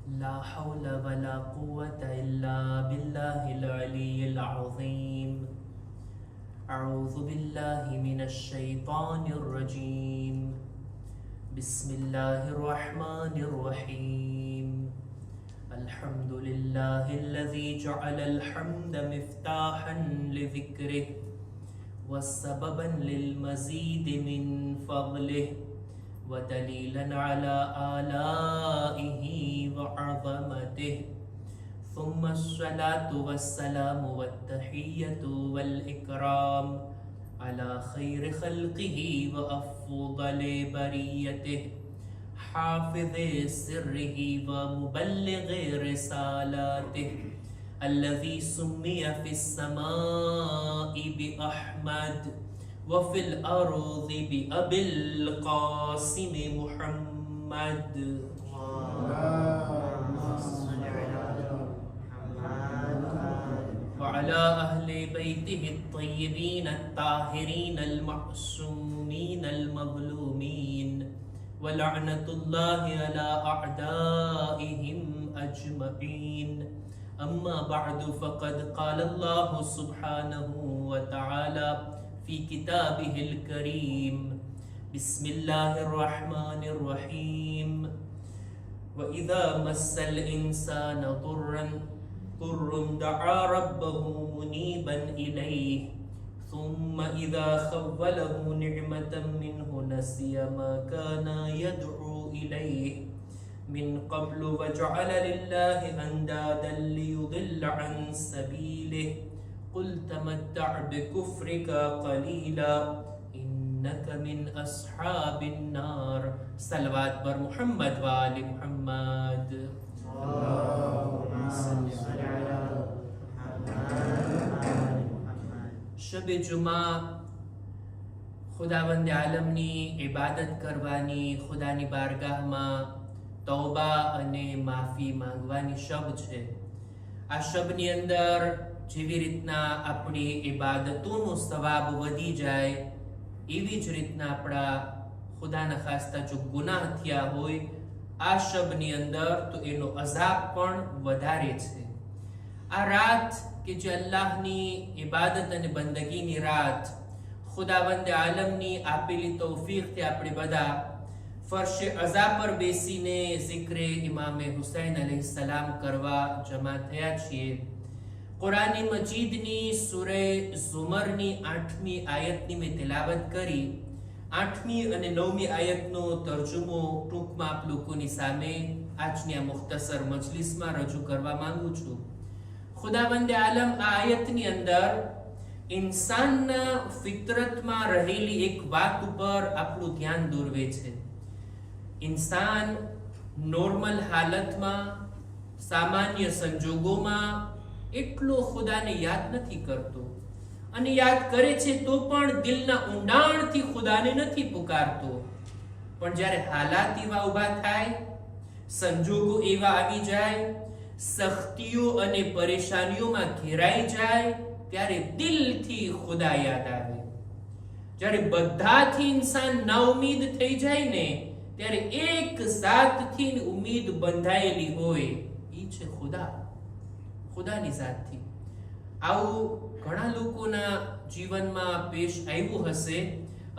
لا حول ولا قوة إلا بالله العلي العظيم. أعوذ بالله من الشيطان الرجيم. بسم الله الرحمن الرحيم. الحمد لله الذي جعل الحمد مفتاحا لذكره وسببا للمزيد من فضله ودليلا على آلائه وعظمته. ثم الصلاة والسلام والتحية والإكرام على خير خلقه وأفضل بريته، حافظ سره ومبلغ رسالاته، الذي سمي في السماء بأحمد وفي الأرض بأبي القاسم محمد. وعلى أهل بيته الطيبين الطاهرين المعصومين المظلومين، ولعنة الله على أعدائهم أجمعين. أما بعد، فقد قال الله سبحانه وتعالى في كتابه الكريم: بسم الله الرحمن الرحيم. وإذا مس الإنسان ضر دعا ربه منيبا إليه، ثم إذا خوله نعمة منه نسي ما كان يدعو إليه من قبل وجعل لله أندادا ليضل عن سبيله. قل تمتع بكفرك قليلا إنك من أصحاب النار. صلوات بر محمد وآل محمد. शब जुमा खुदावंद आलमनी इबादत करवानी, खुदानी बारगाहમાં તૌબા અને માફી માંગવાની શબ છે. આ શબની અંદર જેવી રીતના આપણી ઇબાદતોનો સવાબ વધી જાય, એવી જ રીતના આપણા ખુદાના ખાસ્તા જો ગુનાહ થયા હોય આ શબની અંદર, તો એનો અઝાબ પણ વધારે છે. આ રાત કે જે અલ્લાહની ઇબાદત અને બંદગીની રાત, ખુદાવંદ આલમની આપેલી તૌફીકથી આપણે બધા ફરશે અઝા પર બેસીને ઝિક્રે ઇમામે હુસૈન અલૈહિસ્સલામ કરવા જમા થયા છીએ. કુરાન મજીદની સૂરે ઝુમરની 8મી આયતની મેં તિલાવત કરી. 8મી અને 9મી આયતનો તર્જુમો ટૂંકમાં આપ લોકોની સામે આજની આ મુખ્તસર મજલિસમાં રજૂ કરવા માંગુ છું. ખુદાવંદ આલમ આ આયતની અંદર ઇન્સાનના ફિતરતમાં રહેલી એક વાત ઉપર આપણું ધ્યાન દોરવે છે. ઇન્સાન નોર્મલ હાલતમાં, સામાન્ય સંજોગોમાં એટલો ખુદાને યાદ નથી કરતો, અને યાદ કરે છે તો પણ દિલના ઊંડાણથી ખુદાને નથી પુકારતો. પણ જ્યારે હાલાત એવા ઊભા થાય, સંજોગો એવા આવી જાય, સખ્તીઓ અને પરેશાનીઓમાં ઘેરાઈ જાય, ત્યારે દિલથી ખુદા યાદ આવે. જ્યારે બધાથી ઇન્સાન નાઉમીદ થઈ જાય ને, ત્યારે એક ઝાતથી ઉમ્મીદ બંધાયેલી હોય, એ છે ખુદા, ખુદાની ઝાતથી. આવું ઘણા લોકોના જીવનમાં પેશ આવ્યું હશે.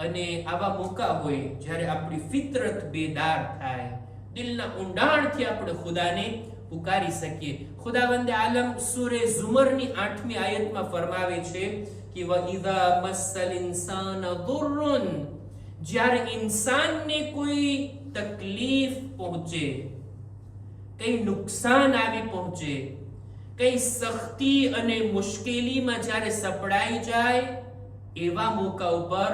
અને આવા મોકા હોય જ્યારે આપણી ફિતરત બેદાર થાય, દિલના ઊંડાણથી આપણે ખુદાને પુકારી શકીએ. ખુદાવંદ આલમ સૂરે ઝુમરની 8મી આયતમાં ફરમાવે છે કે વઇઝા મસ્સલ ઇન્સાન દુર્રુન, જ્યારે ઇન્સાનને કોઈ તકલીફ પહોંચે, કઈ નુકસાન આવી પહોંચે, કઈ સખ્તી અને મુશ્કેલીમાં જ્યારે સપડાઈ જાય, એવા મોકા ઉપર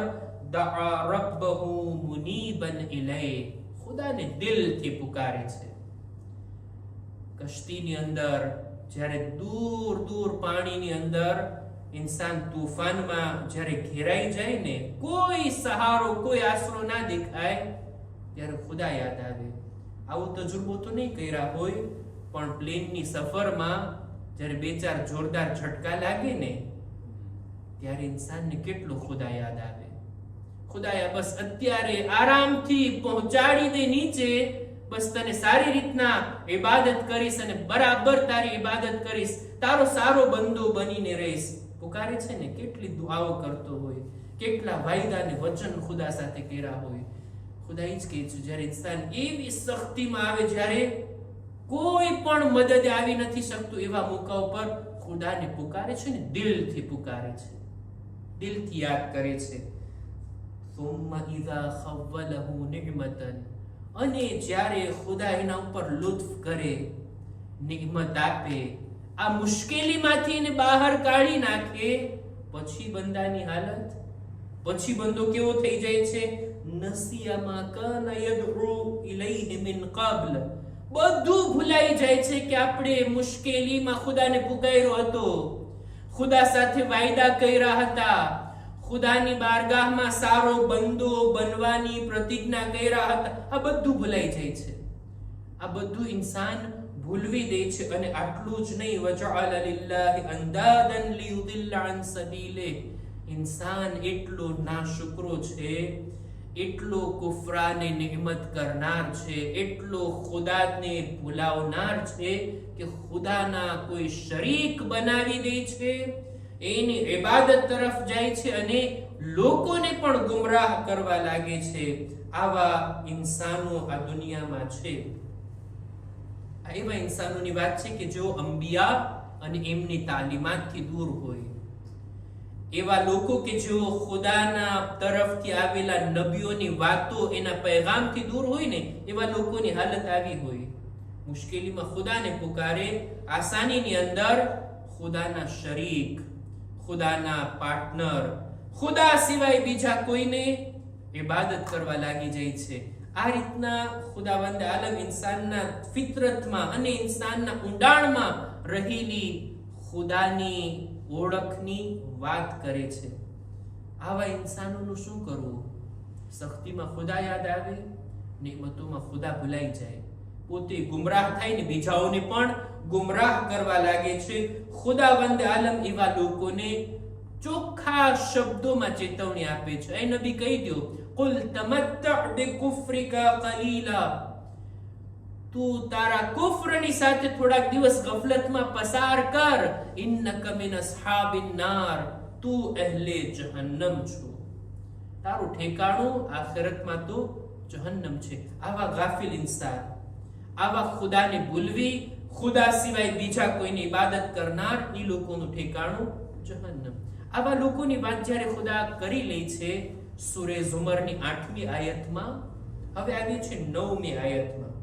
દઆ રબ્બહુ મુનીબન ઇલૈહ, ખુદાને દિલથી પુકારે છે. કશ્તીની અંદર જ્યારે દૂર દૂર પાણીની અંદર ઇન્સાન તૂફાનમાં જ્યારે ઘેરાઈ જાય ને, કોઈ સહારો, કોઈ આશરો ના દેખાય, ત્યારે ખુદા યાદ આવે. આવો તજુર્બો તો નહીં કર્યા હોય, પણ પ્લેનની સફરમાં જ્યારે બે ચાર જોરદાર ઝટકા લાગે ને, ત્યારે ઇન્સાનને કેટલો ખુદા યાદ આવે. ખુદાયા બસ અત્યારે આરામથી પહોંચાડી દે નીચે, બસ તને સારી રીતના ઇબાદત કરીશ અને બરાબર તારી ઇબાદત કરીશ, તારો સારો બંદો બનીને રહીશ. પુકારે છે ને, કેટલી દુઆઓ કરતો હોય, કેટલા વાયદા ને વચન ખુદા સાથે કર્યા હોય. ખુદા એ જ કહે છે, જ્યારે ઇન્સાન એવી સખ્તીમાં આવે, જ્યારે કોઈ પણ મદદ આવી નથી શકતું, એવા મોકા ઉપર ખુદાને પુકારે છે ને, દિલથી પુકારે છે, દિલથી યાદ કરે છે. ثم اذا خوله نعمة, અને જ્યારે ખુદા એના ઉપર લુત્ફ કરે, નિዕમત આપે, આ મુશ્કેલીમાંથી એને બહાર કાઢી નાખે, પછી બંદાની હાલત, પછી બંદો કેવો થઈ જાય છે? નસિયા મા કાના યદઉ ઇલૈહિ મિન qabl, બધું ભૂલાઈ જાય છે કે આપણે મુશ્કેલીમાં ખુદાને પુકાર્યો હતો, ખુદા સાથે વાયદા કર્યા હતા, ખુદાની બારગાહમાં સારો બંદો બનવાની પ્રતિજ્ઞા કર્યા હતા. આ બધું ભૂલાઈ જાય છે, આ બધું ઇન્સાન ભૂલવી દે છે. અને આટલું જ નહીં, વજઅલ લિલ્લાહિ અંદાદન લિયુદિલ્લ અન સબીલે, ઇન્સાન એટલો નાશુકરો છે, એટલો કુફરાને નિዕમત કરનાર છે, એટલો ખુદાને ભૂલાવનાર છે કે ખુદાના કોઈ શરીક બનાવી દે છે, એની ઇબાદત તરફ જાય છે અને લોકોને પણ ગુમરાહ કરવા લાગે છે. આવા ઇન્સાનો આ દુનિયામાં છે. આ એવા ઇન્સાનોની વાત છે કે જેઓ અંબિયા અને એમની તાલીમાતથી દૂર હોય, એવા લોકો કે જેઓ ખુદાના તરફથી આવેલા નબીઓની વાતો, એના પૈગામથી દૂર હોય ને, એવા લોકોની હાલત આવી હોય. મુશ્કેલીમાં ખુદાને પુકારે, આસાનીની અંદર ખુદાના શરીક, ખુદાના પાર્ટનર, ખુદા સિવાય બીજા કોઈને ઇબાદત કરવા લાગી જાય છે. આ રીતના ખુદાવંદ આલમ ઇન્સાનના ફિતરતમાં અને ઇન્સાનના ઊંડાણમાં રહેલી ખુદાની ઓળખની વાત કરે છે. આવા ઇન્સાનોનું શું કરવું? સખ્તીમાં ખુદા યાદ આવે, નિዕમતોમાં ખુદા ભૂલાઈ જાય, પોતે ગુમરાહ થાય ને બીજાઓને પણ ગુમરાહ કરવા લાગે છે. ખુદાવંદ આલમ એવા લોકોને ચોખ્ખા શબ્દોમાં ચેતવણી આપે છે. એ નબી કહી દો, કુલ તમત્તઅ બિકુફ્રિકા કલીલા, તું તારા કુફરની સાથે થોડાક દિવસ ગફલતમાં પસાર કર, ઇન્નક મિન અસ્હાબિન નાર, તું અહલે જહન્નમ છો, તારું ઠેકાણું આખિરતમાં તો જહન્નમ છે. આવા ગાફિલ ઇન્સાન, આવા ખુદાને ભૂલવી, ખુદા સિવાય બીજા કોઈની ઇબાદત કરનાર, એ લોકોનું ઠેકાણું જહન્નમ. આવા લોકોની વાત જ્યારે ખુદા કરી લે છે સૂરે ઝુમરની 8મી આયતમાં, હવે આવી છે 9મી આયતમાં.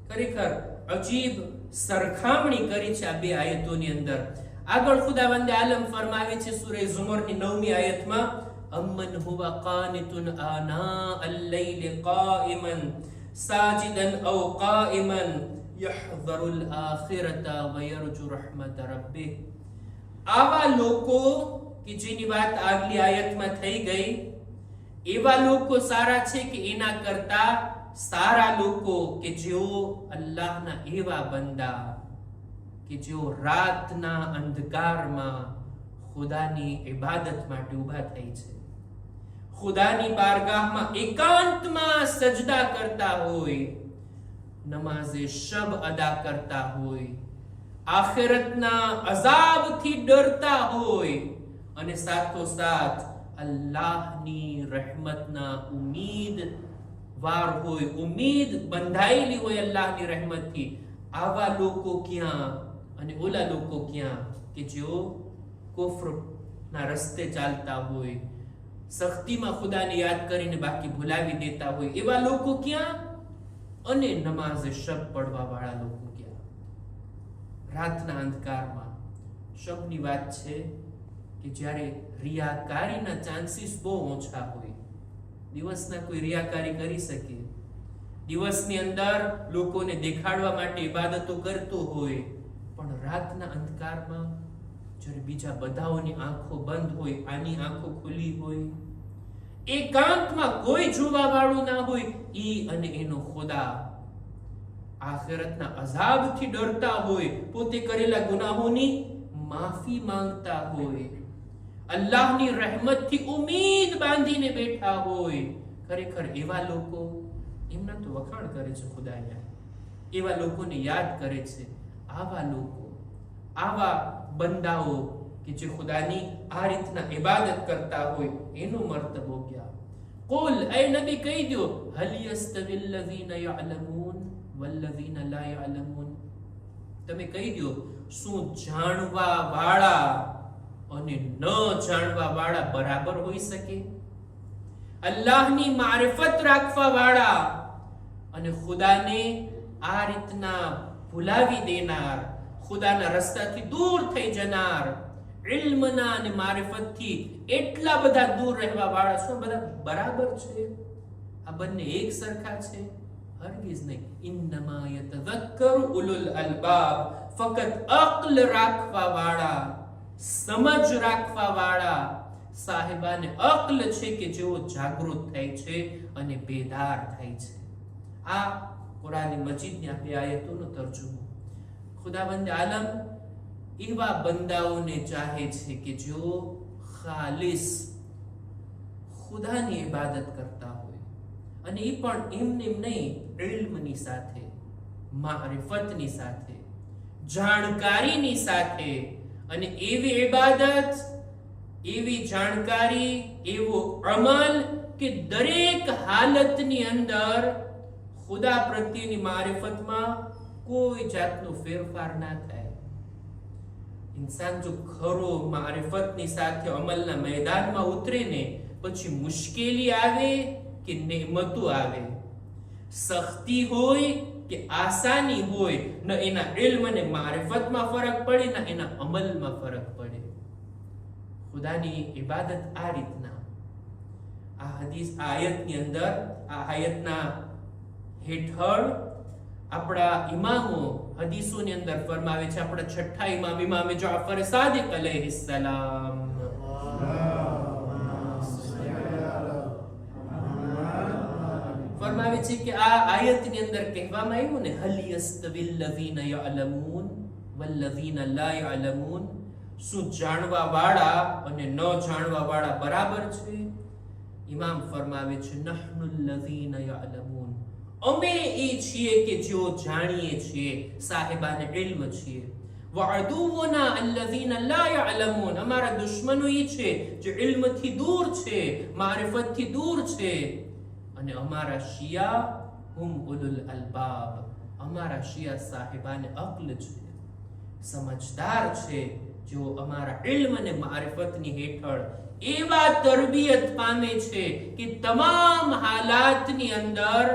ખરેખર અજીબ સરખામણી કરી છે આ બે આયતોની અંદર. આગળ ખુદાવંદ આલમ ફરમાવે છે સૂરે ઝુમરની 9મી આયતમાં, અમન હુવા કાનિતુન આના અલ-લૈલ કાઇમન સાજિદન અવ કાઇમન યહઝરુલ આખિરતા વ યરજુ રહમત રબ્બિહ. આવા લોકો કે જેની વાત આગલી આયતમાં થઈ ગઈ, એવા લોકો સારા છે કે એના કરતા સારા લોકો કે જેઓ અલ્લાહના એવા બંદા કે જેઓ રાતના અંધકારમાં ખુદાની ઇબાદત માટે ઊભા થઈ છે, ખુદાની બારગાહમાં એકાંતમાં સજદા કરતા હોય, નમાઝે શબ અદા કરતા હોય, આખિરતના અઝાબથી ડરતા હોય અને સાથોસાથ અલ્લાહની રહેમતના ઉમ્મીદ વાર હોય, ઉમ્મીદ બંધાયેલી હોય અલ્લાહની રહેમતથી. આવા લોકો ક્યાં અને ઓલા લોકો ક્યાં કે જેઓ કુફરના રસ્તે ચાલતા હોય, સખ્તીમાં ખુદાને યાદ કરીને બાકી ભૂલાવી દેતા હોય, એવા લોકો ક્યાં અને નમાઝે શબ પડવા વાળા લોકો ક્યાં? રાતના અંધકારમાં. શબની વાત છે કે જ્યારે રિયાકારીના ચાન્સીસ બહુ ઓછા હોય. દિવસના કોઈ રિયાકારી કરી શકે, દિવસની અંદર લોકોને દેખાડવા માટે ઇબાદતો કરતો હોય, પણ રાતના અંધકારમાં જ્યારે બીજા બધાઓની આંખો બંધ હોય, આની આંખો ખુલી હોય, એકાંતમાં કોઈ જોવા વાળું ના હોય, ઈ અને એનો ખુદા આખિરતના અઝાબથી ડરતા હોય, પોતે કરેલા ગુનાહોની માફી માંગતા હોય, અલ્લાહની રહેમતથી ઉમ્મીદ બાંધીને બેઠા હોય. ખરેખર એવા લોકો એમના તો વખાણ કરે છે ખુદાના, એવા લોકોને યાદ કરે છે. આવા લોકો, આવા બંદાઓ કે જે ખુદાની આ રીતના ઇબાદત કરતા હોય એનો મર્તબો ક્યાં. કુલ, એ નબી કહી દો, હલ યસ્તવિલ લઝીના યઅલમૂન વલ્લઝીના લા યઅલમૂન. તમે કહી દો, શું જાણવા વાળા અને ન જાણવા વાળા બરાબર હોઈ શકે? અલ્લાહની મારિફત રાખવા વાળા અને ખુદાને આ રીતના ભૂલાવી દેનાર, ખુદાના રસ્તાથી દૂર થઈ જનાર, ઇલ્મના અને મારિફતથી એટલા બધા દૂર રહેવા વાળા શું બધા બરાબર છે? આ બંને એક સરખા છે? હરગિઝ નહીં. ઇન્નમા યતઝક્કરુ ઉલુલ અલ્બાબ, ફકત અક્લ રાખવા વાળા, સમજ રાખવા વાળા સાહેબાને અક્લ છે કે જેઓ જાગૃત થાય છે અને બેદાર થાય છે. આ કુરાન મજીદની આ બે આયતોનો તર્જુમો. ખુદાવંદ આલમ એવા બંદાઓને ચાહે છે કે જેઓ ખાલિસ ખુદાની ઇબાદત કરતા હોય, અને એ પણ એમને નહીં, ઇલ્મની સાથે, મારિફતની સાથે, જાણકારીની સાથે. અને એવી ઇબાદત, એવી જાણકારી, એવો અમલ કે દરેક હાલતની અંદર ખુદા પ્રત્યેની મારિફતમાં કોઈ જાતનો ફેરફાર ના થાય. ઇન્સાન જો ખરો મારિફતની સાથે અમલના મેદાનમાં ઉતરે ને, પછી મુશ્કેલી આવે કે નેમતો આવે, સખ્તી હોય કે આસાની હોય, ન એના ઇલ્મ અને મારિફતમાં ફરક પડે, ન એના અમલમાં ફરક પડે. ખુદાની ઇબાદત આ રીતના આ હદીસ આયતની અંદર, આ આયતના હેઠળ આપણા ઇમામો હદીસોની અંદર ફરમાવે છે. આપણા છઠ્ઠા ઇમામ, ઇમામ જાફર સાદિક અલૈહિસ્સલામ, ફરમાવે છે કે આ આયતની અંદર કહેવામાં આવ્યું ને, હલ યસ્તવિલ લઝીના યઅલમૂન વલ્લઝીના લા યઅલમૂન, શું જાણવા વાળા અને ન જાણવા વાળા બરાબર છે? ઇમામ ફરમાવે છે, નહ્નુલ લઝીના યઅલમૂન, અમે એ છીએ કે જેઓ જાણીએ છીએ, સાહેબાને ઇલ્મ છીએ. વઅદુવુના અલ્લઝીના લા યઅલમૂન, અમારા દુશ્મનો એ છે જે ઇલ્મથી દૂર છે, મારિફતથી દૂર છે. અને અમારા શિયા હુમ ઉલુલ અલ્બાબ, અમારા શિયા સાહેબાને અક્લ છે, સમજદાર છે, જો અમારા ઇલ્મ અને મારિફતની હેઠળ એવા તરબિયત પામે છે કે તમામ હાલાતની અંદર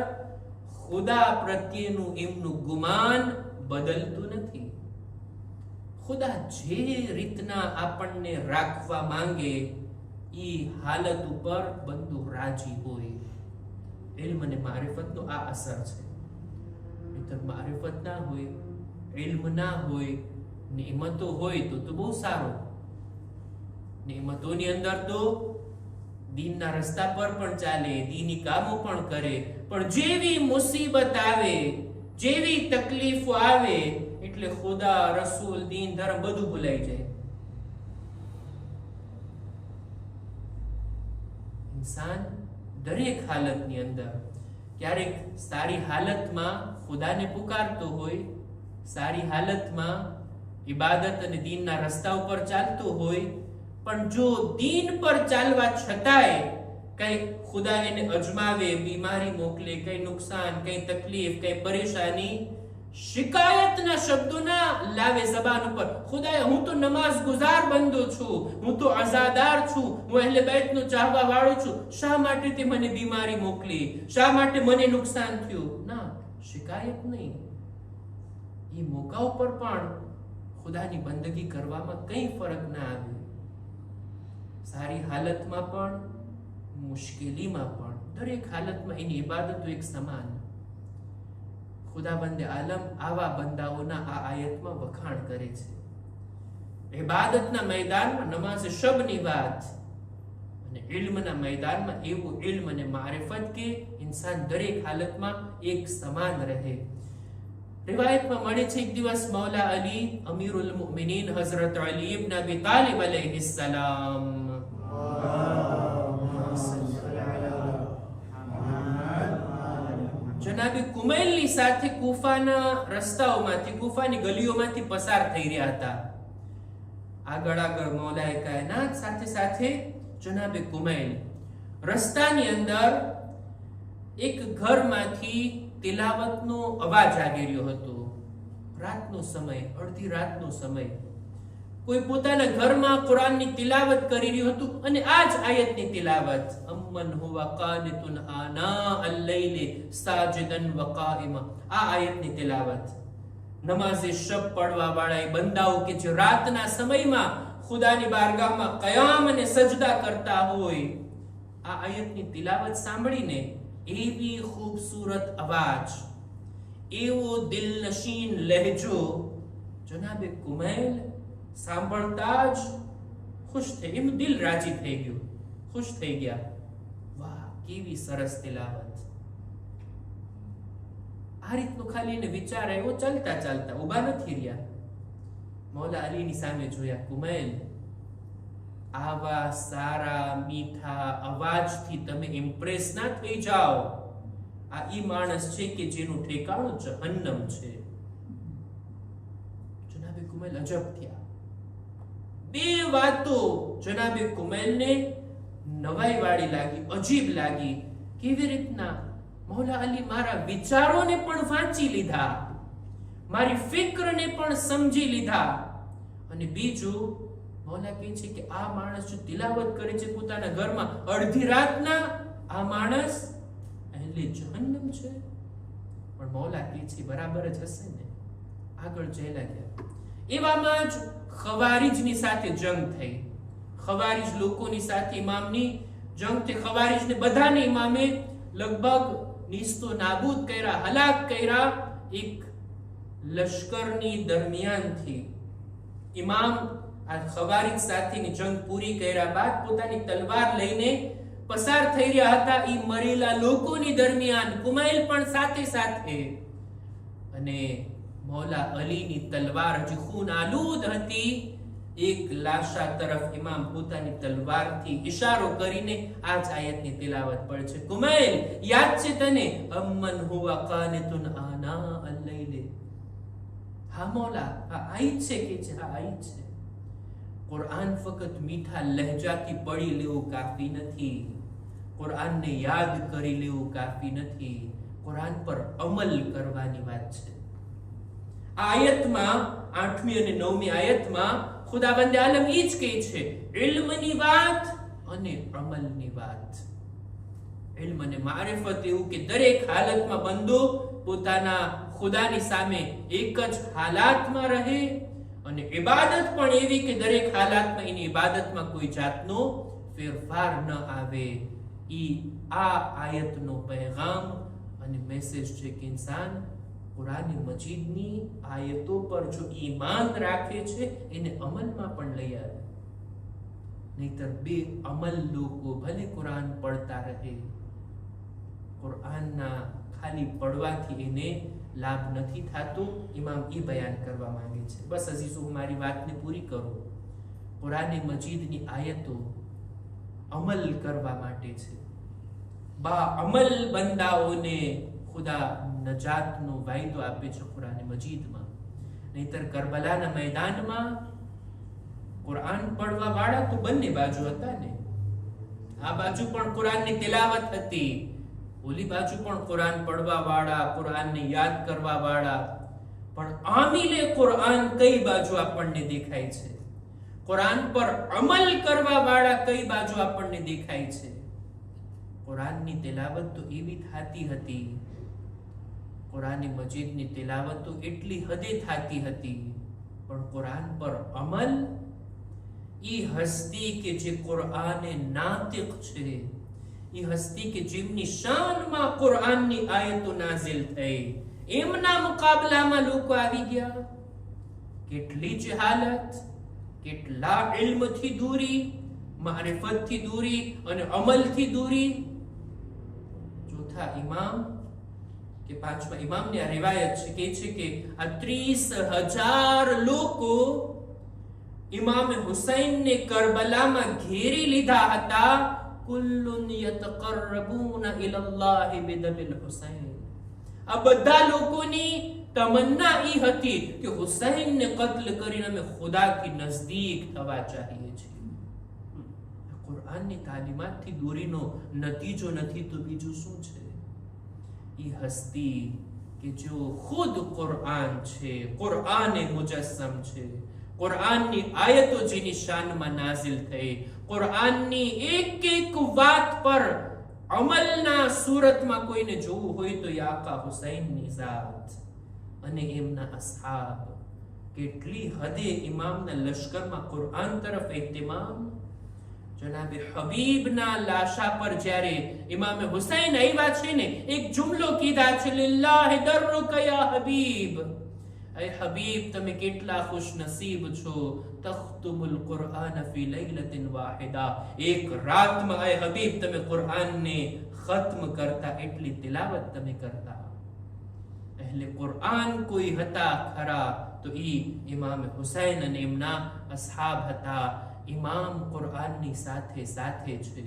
ખુદા પ્રત્યેનું એમનું ગુમાન બદલતું નથી. ખુદા જે રીતના આપણને રાખવા માંગે એ હાલત ઉપર બંદુ રાજી હોય. ઇલ્મ અને મારિફતનો આ અસર છે. નહીંતર મારિફત ના હોય, ઇલ્મ ના હોય, નિયમતો હોય તો બહુ સારું. નિયમતોની અંદર તો દીનના રસ્તા પર પણ ચાલે, દીની કામો પણ કરે, પણ જેવી મુસીબત આવે, જેવી તકલીફો આવે એટલે ખુદા, રસૂલ, દીન, ધર્મ બધું ભૂલાઈ જાય. ઇન્સાન દરેક હાલતની અંદર ક્યારેક સારી હાલતમાં ખુદાને પુકારતો હોય, સારી હાલતમાં ઇબાદત અને દીનના રસ્તા ઉપર ચાલતો હોય, પણ જો દીન પર ચાલવા છતાંય કઈ ખુદા એને અજમાવે, બીમારી મોકલે, કઈ નુકસાન, કઈ તકલીફ, કઈ પરેશાની, શિકાયતના શબ્દો ના લાવે જબાન ઉપર. ખુદાએ, હું તો નમાઝ ગુજાર બંદો છું, હું તો અઝાદાર છું, હું અહલે બેતનો ચાહવા વાળો છું, શા માટે તે મને બીમારી મોકલી, શા માટે મને નુકસાન થયું? ના, શિકાયત નહીં. એ મોકા ઉપર પણ ખુદાની બંદગી કરવામાં કઈ ફરક ના આવે. સારી હાલતમાં પણ, મુશ્કેલીમાં પણ, દરેક હાલતમાં એની ઇબાદતો એક સમાન. ખુદાબંદે આલમ આવા બંદાઓના આ આયતમાં વખાણ કરે છે. ઇબાદતના મેદાનમાં નમાઝ શબની વાત, અને ઇલ્મના મેદાનમાં એવું ઇલ્મ અને મારિફત કે ઇન્સાન દરેક હાલતમાં એક સમાન રહે. રિવાયતમાં મળે છે, એક દિવસ મૌલા અલી, અમીરુલ મુમિનીન હઝરત અલી ઇબ્ન અબી તાલિબ અલૈહિસ્સલામ, જનાબે કુમૈલની સાથે કૂફાના રસ્તાઓમાંથી, કૂફાની ગલીઓમાંથી પસાર થઈ રહ્યા હતા. આગળ મૌલાએ કાયનાત સાથે સાથે જનાબે કુમૈલ રસ્તાની અંદર એક ઘરમાંથી તિલાવતનો અવાજ આવી રહ્યો હતો. રાતનો સમય, અડધી રાતનો સમય. કોઈ પોતાના ઘરમાં કુરાનની તિલાવત કરી રહ્યું હતું અને આ જ આયતની તિલાવત. અમ્મન હુવા કાનિતુન આના અલ-લૈલી સાજિદન વ કાઇમા. આ આયતની તિલાવત નમાઝે શબ પડવા વાળા એ બંદાઓ કે જે રાતના સમયમાં ખુદાની બારગાહમાં કયામ અને સજદા કરતા હોય, આ આયતની તિલાવત સાંભળીને એવી ખૂબસૂરત અવાજ, એવો દિલનશીન લહેજો, જનાબે કુમૈલ સાંભળતા જ ખુશ થઈ, એનું દિલ રાજી થઈ ગયું, ખુશ થઈ ગયા. વાહ, કેવી સરસ તિલાવત. આ રીતનું ખાલી એને વિચાર આવ્યો. ચાલતા ચાલતા, ઉભા નથી રહ્યા, મૌલા અલીની સામે જોયા. કુમૈલ, આવા સારા મીઠા અવાજથી તમે ઇમ્પ્રેસ ના થઈ જાઓ. આ ઈ માણસ છે કે જેનું ઠેકાણું જહન્નમ છે. જનાબે કુમૈલ અજબ થયા. બે વાતો જનાબે કુમૈલને નવાઈ વાળી લાગી, અજીબ લાગી. કેવી રીતના? મૌલા અલી મારા વિચારોને પણ વાંચી લીધા, મારી ફિક્રને પણ સમજી લીધા. અને બીજું, મૌલા કહે છે કે આ માણસ જો તિલાવત કરે છે પોતાના ઘરમાં અડધી રાતના, આ માણસ અહેલે જહન્નમ છે. પણ મૌલા કહે છે બરાબર જ હશે ને. આગળ જઈ લાગ્યા. એવામાં જ ખવારીજની સાથે જંગ થઈ. ખવારીજ લોકોની સાથે ઇમામની જંગ થઈ. ખવારીજને બધાને ઇમામે લગભગ નિસ્તો નાબૂદ કર્યા, હલાક કર્યા. એક લશ્કરની દરમિયાનથી ઇમામ આ ખવારીજ સાથેની જંગ પૂરી કર્યા બાદ પોતાની તલવાર લઈને પસાર થઈ રહ્યા હતા. ઈ મરેલા લોકોની દરમિયાન કુમૈલ પણ સાથે સાથે, અને મૌલા અલીની તલવાર હજી ખૂન આલુદ હતી. એક લાશા તરફ ઇમામ પોતાની તલવારથી ઇશારો કરીને આ જ આયતની તિલાવત પડે છે. કુમૈલ, યાદ છે તને? અમ્મન હુવા કાનિતુન આના અલ-લૈલી. હા મૌલા, આ આયત છે કે છે? હા આયત છે. કુરઆન ફક્ત મીઠા લહેજાથી પડી લેવું કાફી નથી. કુરઆનને યાદ કરી લેવું કાફી નથી. કુરઆન પર અમલ કરવાની વાત છે. આ આયતમાં 8મી અને 9મી આયતમાં ખુદાવંદ આલમ ઈ જ કહે છે, ઇલ્મની વાત અને અમલની વાત. ઇલ્મ અને મારિફત એવું કે દરેક હાલતમાં બંદો પોતાના ખુદાની સામે એક જ હાલાતમાં રહે, અને ઇબાદત પણ એવી કે દરેક હાલાતમાં એની ઇબાદતમાં કોઈ જાતનો ફેરફાર ન આવે. ઈ આ આયતનો પૈગામ અને મેસેજ છે કે ઇન્સાન કુરાન મજીદની આયતો પર જો ઈમાન રાખે છે એને અમલમાં પણ લઈ આવે. નહીતર બે અમલ લોકો ભલે કુરાન પડતા રહે, કુરાનના ખાલી પડવાથી એને લાભ નથી થતો. ઇમામ એ બયાન કરવા માંગે છે. બસ અઝીઝો, હું મારી વાતને પૂરી કરું. કુરાન મજીદની આયતો અમલ કરવા માટે છે. બા અમલ બંદાઓને ખુદા નજાતનો વાયદો આપે છે કુરાન મજીદમાં. નહીતર કરબલાના મેદાનમાં કુરાન પડવા વાળા તો બંને બાજુ હતા ને. આ બાજુ પણ કુરાનની તિલાવત હતી, ઓલી બાજુ પણ કુરાન પડવા વાળા, કુરાનને યાદ કરવા વાળા. પણ આમિલે કુરાન કઈ બાજુ આપણને દેખાય છે? કુરાન પર અમલ કરવા વાળા કઈ બાજુ આપણને દેખાય છે? કુરાનની તિલાવત તો એવી થતી હતી, કુરાન મજીદની તિલાવત તો એટલી હદે થતી હતી, પણ કુરાન પર અમલ, ઈ હસ્તી કે જે કુરાને નાતિક છે, ઈ હસ્તી કે જેમની શાનમાં કુરાનની આયતો નાઝિલ થઈ, એમના મુકાબલામાં લોકો આવી ગયા. કેટલી જહાલત, કેટલા ઇલ્મથી દૂરી, મારિફતથી દૂરી અને અમલથી દૂરી. ચોથા ઇમામ કે 5મા ઇમામની આ riwayat છે કે છે કે આ 30,000 લોકો ઇમામ હુસૈનને કરબલામાં ઘેરી લીધા હતા. કુલ્લુન યતકરબૂન ઇલલ્લાહ બિદમિલ હુસૈન. આ બધા લોકોની તમન્ના ઈ હતી કે હુસૈનને કત્લ કરીને અમે ખુદાથી નજદીક થવા ચાહીએ છીએ. કુરાનની તાલીમાતથી દૂરીનો નતીજો નથી તો બીજું શું છે? ઈ હસ્તી કે જો ખુદ કુરાન છે, કુરાને મુજસ્સમ છે, કુરાનની આયતો જેની શાનમાં નાઝિલ થઈ, કુરાનની એક એક વાત પર અમલના સુરતમાં કોઈને જોવું હોય તો આકા હુસૈનની ઝાત અને એમના અસહાબ કેટલી હદે ઇમામના લશ્કરમાં કુરાન તરફ ઇહતિમામ. જનાબે હબીબના લાશા પર જ્યારે ઇમામે હુસૈન આવ્યા છે ને, એક જુમલો કીધા છે, લિલ્લાહિ દર્રુકા યા હબીબ. એ હબીબ તમે કેટલા ખુશ નસીબ છો, તખ્તુમુલ કુરઆન ફી લૈલતિન વાહિદા. એક રાતમાં એ હબીબ તમે કુરઆનને ખત્મ કરતા, એટલી તિલાવત તમે કરતા. અહેલે કુરઆન કોઈ હતા ખરા તો ઈ ઇમામ હુસૈન અને એમના અસહાબ હતા. ઇમામ કુરઆનની સાથે સાથે છે.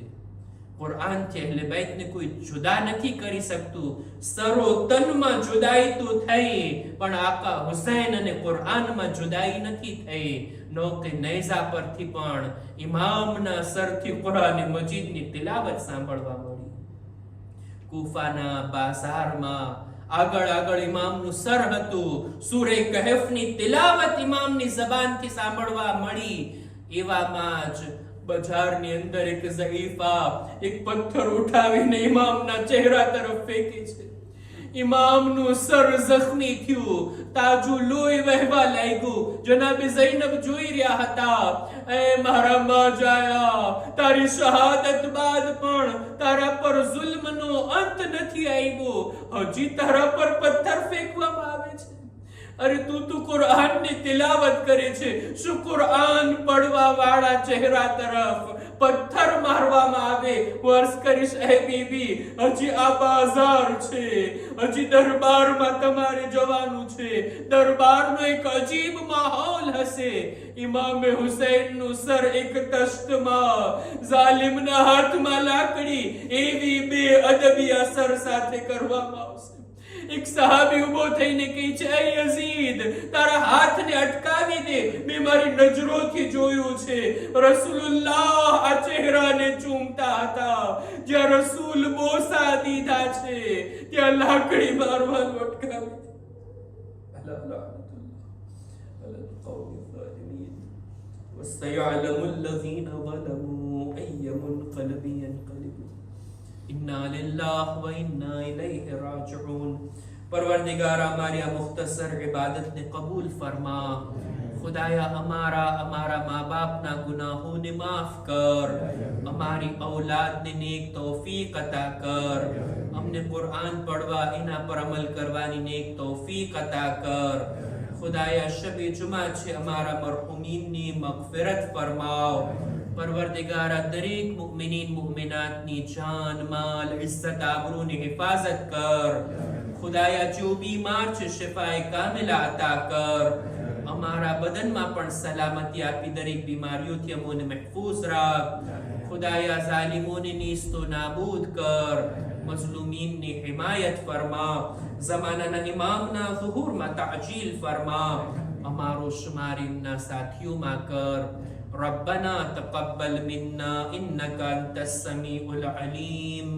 કુરઆનથી અહેલે બેતને કોઈ જુદા નથી કરી શકતું. સરો તનમાં જુદાઈ તો થઈ, પણ આકા હુસૈન અને કુરઆનમાં જુદાઈ નથી થઈ. નોકે નૈઝા પરથી પણ ઇમામના સરથી કુરાન મજીદની તિલાવત સાંભળવા મળી. કૂફાના બાઝારમાં આગળ આગળ ઇમામનું સર હતું. સૂરે કહેફની તિલાવત ઇમામની ઝબાનથી સાંભળવા મળી. એવામાં જ બજારની અંદર એક ઝહીફા એક પથ્થર ઉઠાવીને ઇમામના ચહેરા તરફ ફેંકે છે. ઇમામનું સર જખ્મી થયું, તાજુ લોહી વહેવા લાગ્યું. જનાબે ઝૈનબ જોઈ રહ્યા હતા. એ મારા માં જાયા, તારી શહાદત બાદ પણ તારા પર જુલ્મનો અંત નથી આવ્યો. હજી તારા પર પથ્થર ફેંકવામાં આવે છે. અરે તું કુરઆનની તિલાવત કરે છે, શું કુરઆન પડવા વાળા ચહેરા તરફ પથ્થર મારવામાં આવે? વર્ષ કરીશ એ બીબી, હજી આ બાજાર છે, હજી દરબારમાં તમારે જવાનું છે. દરબારનો એક અજીબ માહોલ હશે. ઇમામે હુસૈનનું સર એક તશ્તમાં, જાલિમના હાથમાં લાકડી, એવી બે અદબી અસર સાથે કરવામાં આવશે. એક સહાબી ઉભો થઈને કહે છે, એ યઝીદ, તારા હાથને અટકાવી દે, મેં મારી નજરોથી જોયું છે રસૂલુલ્લાહ આ ચહેરાને ચૂમતા હતા. જ્યાં રસૂલ બોસા દીધા છે ત્યાં લાકડી મારવાનું અટકાવી દે. وَسَيَعْلَمُ الَّذِينَ ظَلَمُوا أَيَّ مُنْقَلَبٍ يَنْقَلِبُونَ इन्ना लिल्लाह व इन्ना इलैहि राजिऊन. परवरदिगार हमारी आ मुख्तसर इबादत ने कबूल फरमा. खुदाया हमारा माँ बाप ना गुनाहों ने माफ कर, हमारी औलाद ने नेक तौफीक अता कर, हमने कुरान पढ़वा इना पर अमल करवानी नेक तौफीक अता कर. खुदाया शबे जुमा छे हमारा मरहुमीन ની મગફિરત ફરમાવ. પરવરદિગારા દરેક મુમિનીન મુમિનાતની જાન માલ ઇઝ્ઝત આબરૂની હિફાજત કર. ખુદાયા જો બીમાર છે શિફાએ કામિલા અતા કર. અમારા બદનમાં પણ સલામતી આપી દરેક બીમારીઓથી અમોને મહફૂઝ રાખ. ખુદાયા ઝાલિમોને નીસ્તો નાબૂદ કર. મઝલૂમીનની હિમાયત ફરમા. ઝમાનાના ઇમામના ઝુહૂરમાં તાજીલ ફરમા. અમારો શુમાર ઇમના સાથીઓમાં કર. ربنا تقبل منا إنك أنت السميع العليم.